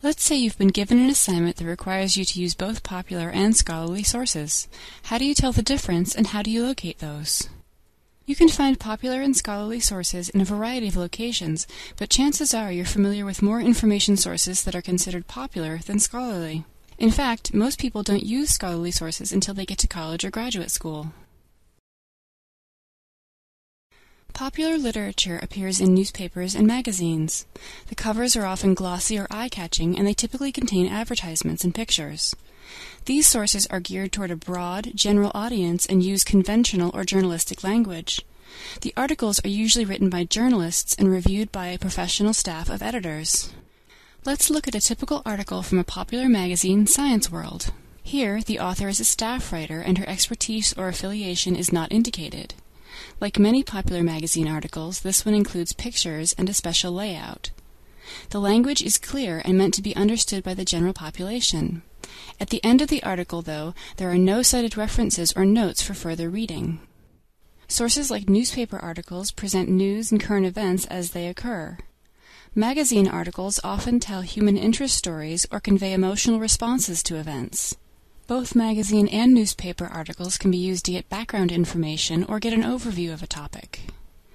Let's say you've been given an assignment that requires you to use both popular and scholarly sources. How do you tell the difference, and how do you locate those? You can find popular and scholarly sources in a variety of locations, but chances are you're familiar with more information sources that are considered popular than scholarly. In fact, most people don't use scholarly sources until they get to college or graduate school. Popular literature appears in newspapers and magazines. The covers are often glossy or eye-catching, and they typically contain advertisements and pictures. These sources are geared toward a broad, general audience and use conventional or journalistic language. The articles are usually written by journalists and reviewed by a professional staff of editors. Let's look at a typical article from a popular magazine, Science World. Here, the author is a staff writer and her expertise or affiliation is not indicated. Like many popular magazine articles, this one includes pictures and a special layout. The language is clear and meant to be understood by the general population. At the end of the article, though, there are no cited references or notes for further reading. Sources like newspaper articles present news and current events as they occur. Magazine articles often tell human interest stories or convey emotional responses to events. Both magazine and newspaper articles can be used to get background information or get an overview of a topic.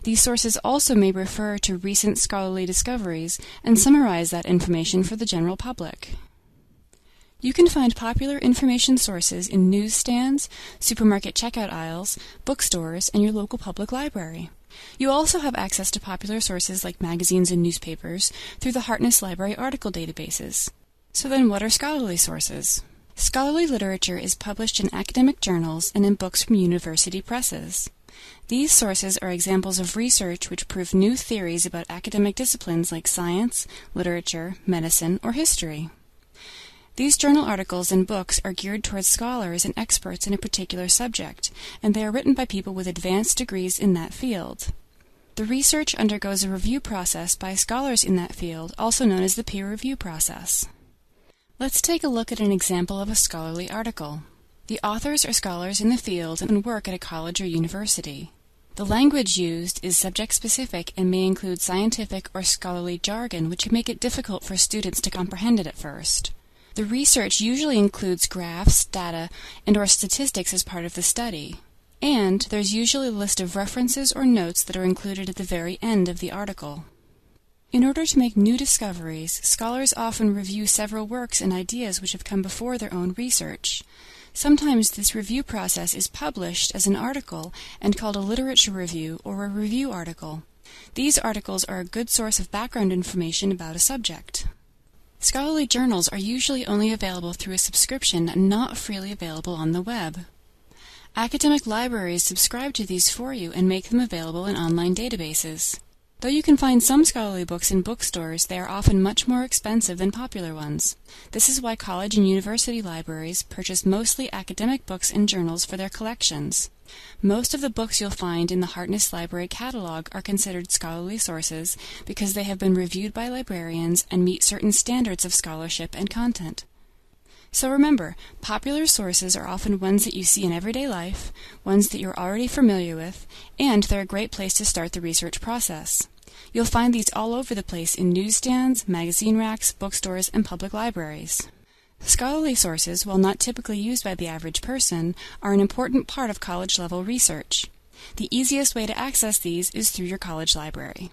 These sources also may refer to recent scholarly discoveries and summarize that information for the general public. You can find popular information sources in newsstands, supermarket checkout aisles, bookstores, and your local public library. You also have access to popular sources like magazines and newspapers through the Hartness Library article databases. So then what are scholarly sources? Scholarly literature is published in academic journals and in books from university presses. These sources are examples of research which prove new theories about academic disciplines like science, literature, medicine, or history. These journal articles and books are geared towards scholars and experts in a particular subject, and they are written by people with advanced degrees in that field. The research undergoes a review process by scholars in that field, also known as the peer review process. Let's take a look at an example of a scholarly article. The authors are scholars in the field and work at a college or university. The language used is subject-specific and may include scientific or scholarly jargon, which can make it difficult for students to comprehend it at first. The research usually includes graphs, data, and/or statistics as part of the study. And there's usually a list of references or notes that are included at the very end of the article. In order to make new discoveries, scholars often review several works and ideas which have come before their own research. Sometimes this review process is published as an article and called a literature review or a review article. These articles are a good source of background information about a subject. Scholarly journals are usually only available through a subscription and not freely available on the web. Academic libraries subscribe to these for you and make them available in online databases. Though you can find some scholarly books in bookstores, they are often much more expensive than popular ones. This is why college and university libraries purchase mostly academic books and journals for their collections. Most of the books you'll find in the Hartness Library catalog are considered scholarly sources because they have been reviewed by librarians and meet certain standards of scholarship and content. So remember, popular sources are often ones that you see in everyday life, ones that you're already familiar with, and they're a great place to start the research process. You'll find these all over the place in newsstands, magazine racks, bookstores, and public libraries. Scholarly sources, while not typically used by the average person, are an important part of college-level research. The easiest way to access these is through your college library.